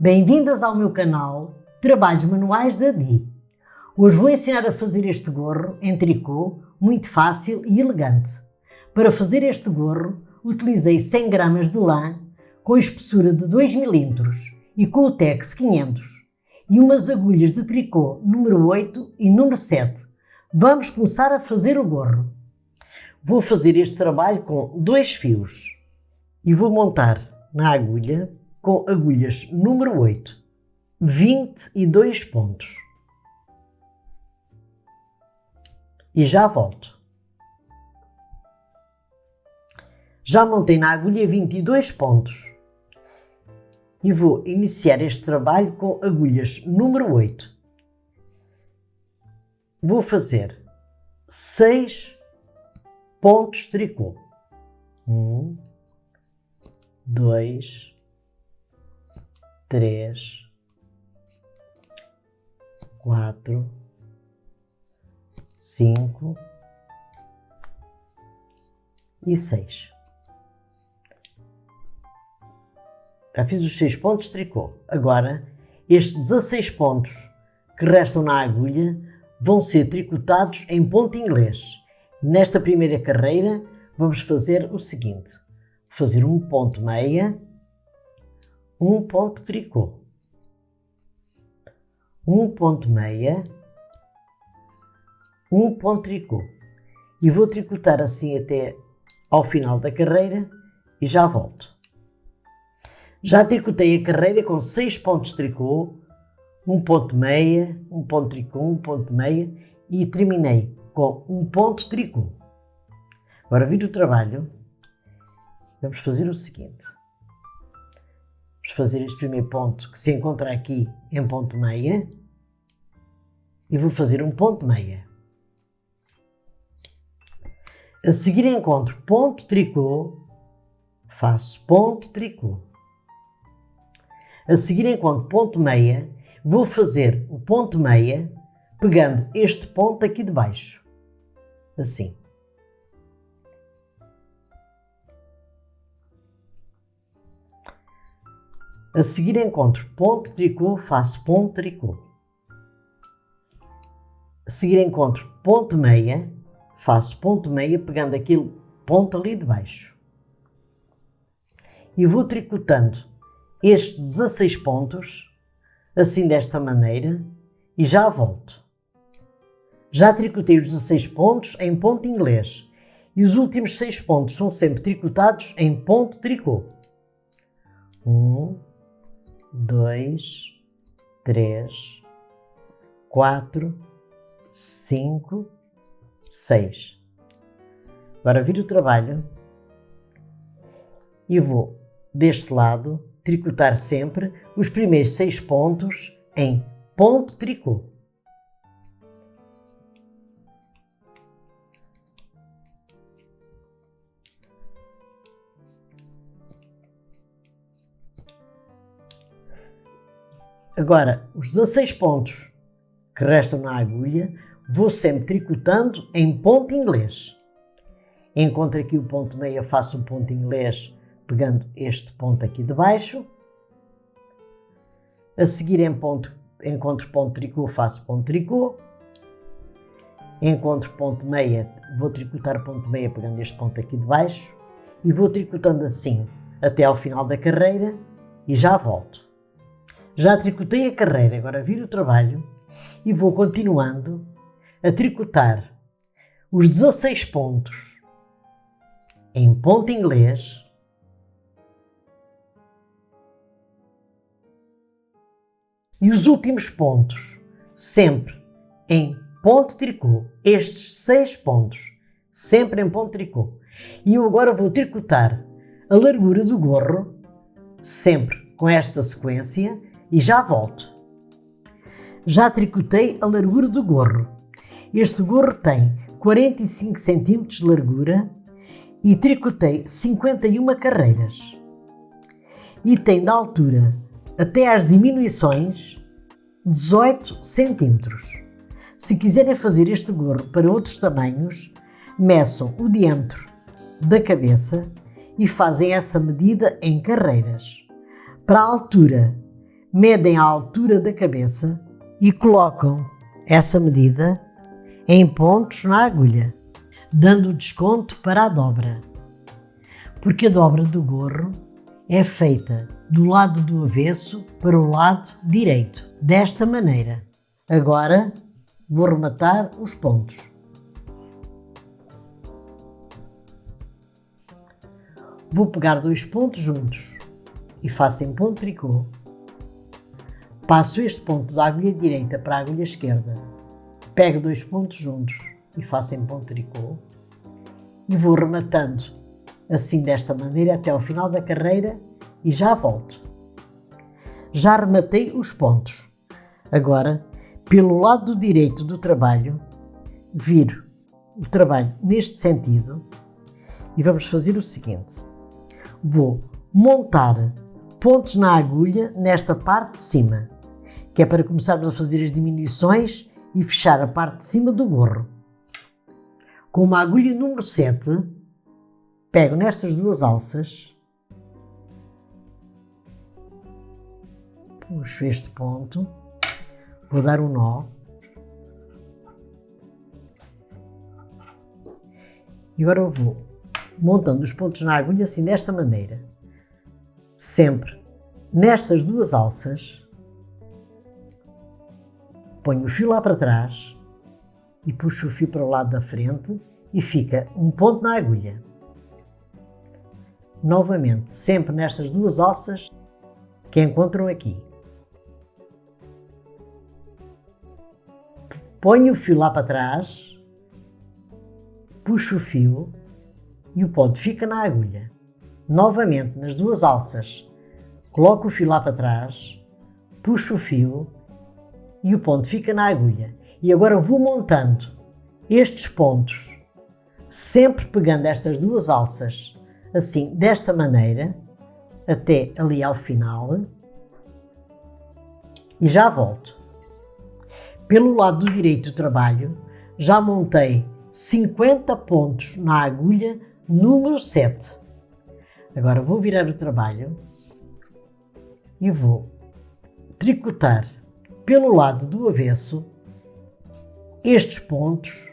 Bem-vindas ao meu canal Trabalhos Manuais da Di. Hoje vou ensinar a fazer este gorro em tricô, muito fácil e elegante. Para fazer este gorro, utilizei 100 gramas de lã com espessura de 2 mm e com o Tex 500 e umas agulhas de tricô número 8 e número 7. Vamos começar a fazer o gorro. Vou fazer este trabalho com 2 fios e vou montar na agulha com agulhas número 8, 22 pontos. E já volto. Já montei na agulha 22 pontos. E vou iniciar este trabalho com agulhas número 8. Vou fazer 6 pontos tricô. 1, 2, 3, 4, 5 e 6. Já fiz os 6 pontos de tricô. Agora, estes 16 pontos que restam na agulha vão ser tricotados em ponto inglês. E nesta primeira carreira vamos fazer o seguinte. Fazer um ponto meia, um ponto tricô, um ponto meia, um ponto tricô. E vou tricotar assim até ao final da carreira e já volto. Já tricotei a carreira com 6 pontos de tricô, um ponto meia, um ponto tricô, um ponto meia e terminei com um ponto tricô. Agora viro o trabalho. Vamos fazer o seguinte. Vamos fazer este primeiro ponto que se encontra aqui em ponto meia e vou fazer um ponto meia. A seguir encontro ponto tricô, faço ponto tricô. A seguir encontro ponto meia, vou fazer o ponto meia pegando este ponto aqui de baixo, assim. A seguir encontro ponto tricô, faço ponto tricô. A seguir encontro ponto meia, faço ponto meia pegando aquele ponto ali de baixo. E vou tricotando estes 16 pontos, assim desta maneira, e já volto. Já tricotei os 16 pontos em ponto inglês e os últimos 6 pontos são sempre tricotados em ponto tricô. 1, 2, 3, 4, 5, 6. Agora viro o trabalho e vou deste lado tricotar sempre os primeiros 6 pontos em ponto tricô. Agora, os 16 pontos que restam na agulha, vou sempre tricotando em ponto inglês. Encontro aqui o ponto meia, faço um ponto inglês pegando este ponto aqui de baixo. A seguir encontro ponto tricô, faço ponto tricô. Encontro ponto meia, vou tricotar ponto meia pegando este ponto aqui de baixo. E vou tricotando assim até ao final da carreira e já volto. Já tricotei a carreira, agora viro o trabalho e vou continuando a tricotar os 16 pontos em ponto inglês e os últimos pontos sempre em ponto tricô, estes 6 pontos sempre em ponto tricô. E eu agora vou tricotar a largura do gorro sempre com esta sequência e já volto. Já tricotei a largura do gorro. Este gorro tem 45 cm de largura e tricotei 51 carreiras. E tem da altura até às diminuições 18 cm. Se quiserem fazer este gorro para outros tamanhos, meçam o diâmetro da cabeça e fazem essa medida em carreiras. Para a altura medem a altura da cabeça e colocam essa medida em pontos na agulha, dando desconto para a dobra, porque a dobra do gorro é feita do lado do avesso para o lado direito, desta maneira. Agora vou rematar os pontos. Vou pegar 2 pontos juntos e faço em ponto tricô. Passo este ponto da agulha direita para a agulha esquerda. Pego 2 pontos juntos e faço em ponto tricô. E vou rematando assim desta maneira até ao final da carreira e já volto. Já rematei os pontos. Agora, pelo lado direito do trabalho, viro o trabalho neste sentido e vamos fazer o seguinte. Vou montar pontos na agulha nesta parte de cima, que é para começarmos a fazer as diminuições e fechar a parte de cima do gorro. Com uma agulha número 7, pego nestas 2 alças, puxo este ponto, vou dar um nó e agora eu vou montando os pontos na agulha assim desta maneira, sempre nestas 2 alças, ponho o fio lá para trás e puxo o fio para o lado da frente e fica um ponto na agulha. Novamente, sempre nestas 2 alças que encontram aqui. Ponho o fio lá para trás, puxo o fio e o ponto fica na agulha. Novamente, nas 2 alças, coloco o fio lá para trás, puxo o fio e o ponto fica na agulha. E agora vou montando estes pontos, sempre pegando estas 2 alças, assim, desta maneira, até ali ao final, e já volto. Pelo lado direito do trabalho, já montei 50 pontos na agulha número 7. Agora vou virar o trabalho e vou tricotar pelo lado do avesso estes pontos,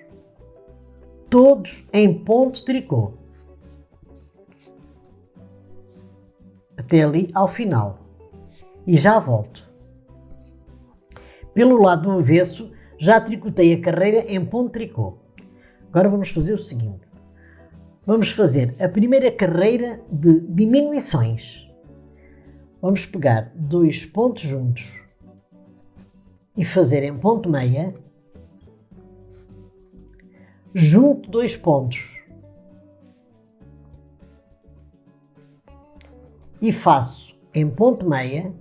todos em ponto tricô, até ali ao final, e já volto. Pelo lado do avesso já tricotei a carreira em ponto tricô. Agora vamos fazer o seguinte. Vamos fazer a primeira carreira de diminuições. Vamos pegar 2 pontos juntos e fazer em ponto meia, junto 2 pontos e faço em ponto meia,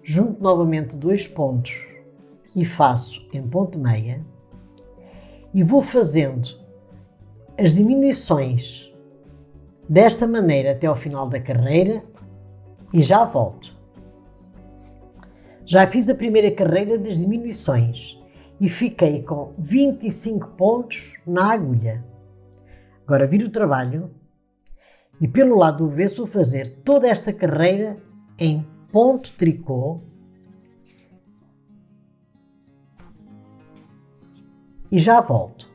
junto novamente 2 pontos e faço em ponto meia e vou fazendo as diminuições desta maneira até ao final da carreira e já volto. Já fiz a primeira carreira das diminuições e fiquei com 25 pontos na agulha. Agora viro o trabalho e pelo lado do avesso vou fazer toda esta carreira em ponto tricô e já volto.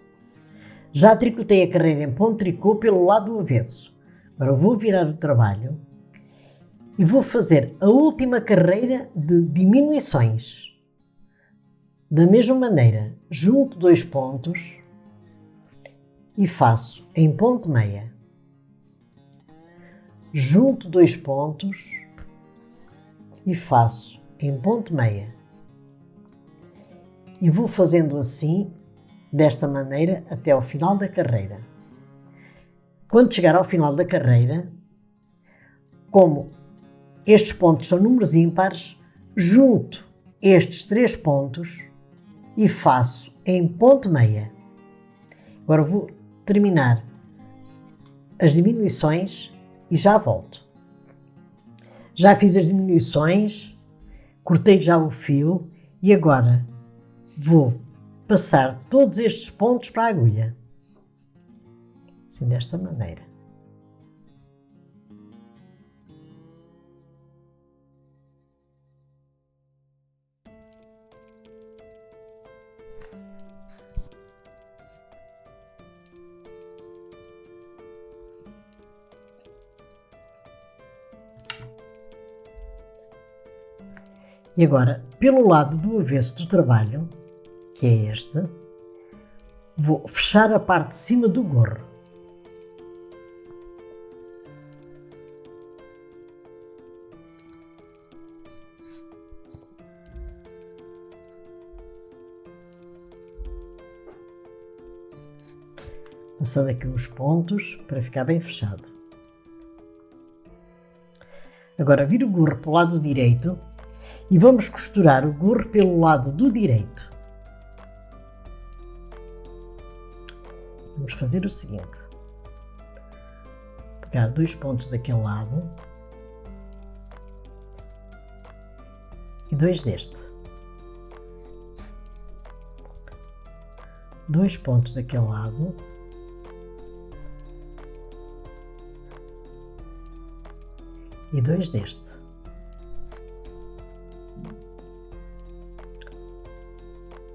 Já tricotei a carreira em ponto tricô pelo lado do avesso. Agora vou virar o trabalho e vou fazer a última carreira de diminuições. Da mesma maneira, junto 2 pontos e faço em ponto meia. Junto 2 pontos e faço em ponto meia. E vou fazendo assim, desta maneira, até ao final da carreira. Quando chegar ao final da carreira, como estes pontos são números ímpares, junto estes 3 pontos e faço em ponto meia. Agora vou terminar as diminuições e já volto. Já fiz as diminuições, cortei já o fio e agora vou passar todos estes pontos para a agulha. Assim, desta maneira. E agora, pelo lado do avesso do trabalho, que é este, vou fechar a parte de cima do gorro. Passando aqui os pontos para ficar bem fechado. Agora viro o gorro para o lado direito e vamos costurar o gorro pelo lado do direito. Vamos fazer o seguinte: pegar 2 pontos daquele lado e 2 deste. 2 pontos daquele lado e 2 deste.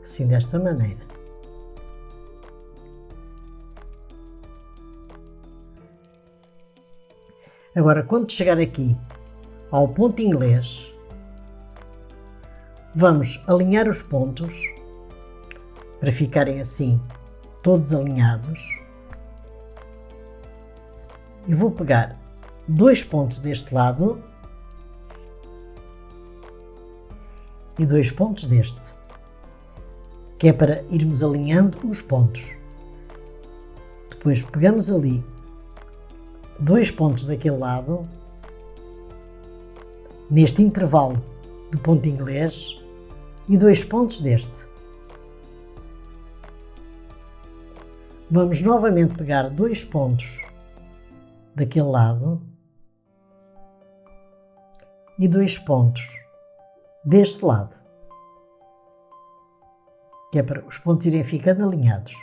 Assim, desta maneira. Agora, quando chegar aqui ao ponto inglês, vamos alinhar os pontos para ficarem assim, todos alinhados. E vou pegar 2 pontos deste lado e 2 pontos deste, que é para irmos alinhando os pontos. Depois pegamos ali 2 pontos daquele lado, neste intervalo do ponto inglês, e 2 pontos deste. Vamos novamente pegar 2 pontos daquele lado e 2 pontos deste lado, que é para os pontos irem ficando alinhados.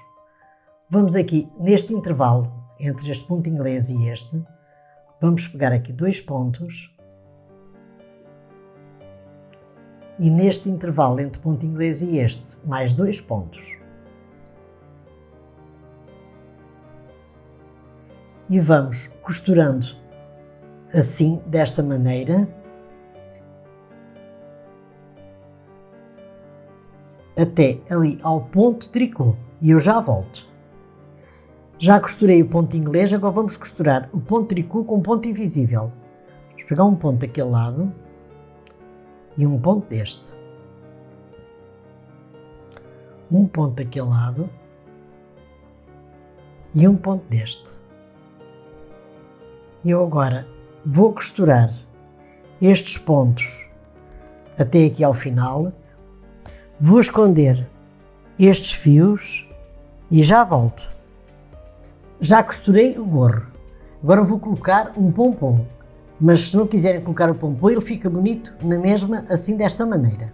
Vamos aqui neste intervalo entre este ponto inglês e este, vamos pegar aqui 2 pontos e neste intervalo entre o ponto inglês e este, mais 2 pontos. E vamos costurando assim, desta maneira, até ali ao ponto tricô, e eu já volto. Já costurei o ponto inglês, agora vamos costurar o ponto tricô com ponto invisível. Vamos pegar um ponto daquele lado e um ponto deste. Um ponto daquele lado e um ponto deste. E eu agora vou costurar estes pontos até aqui ao final. Vou esconder estes fios e já volto. Já costurei o gorro. Agora vou colocar um pompom. Mas se não quiserem colocar o pompom, ele fica bonito na mesma, assim desta maneira.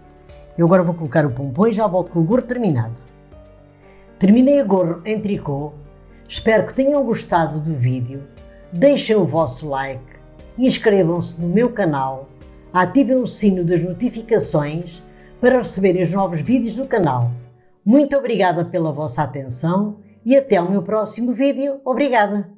Eu agora vou colocar o pompom e já volto com o gorro terminado. Terminei o gorro em tricô. Espero que tenham gostado do vídeo. Deixem o vosso like, inscrevam-se no meu canal, ativem o sino das notificações para receberem os novos vídeos do canal. Muito obrigada pela vossa atenção e até ao meu próximo vídeo. Obrigada!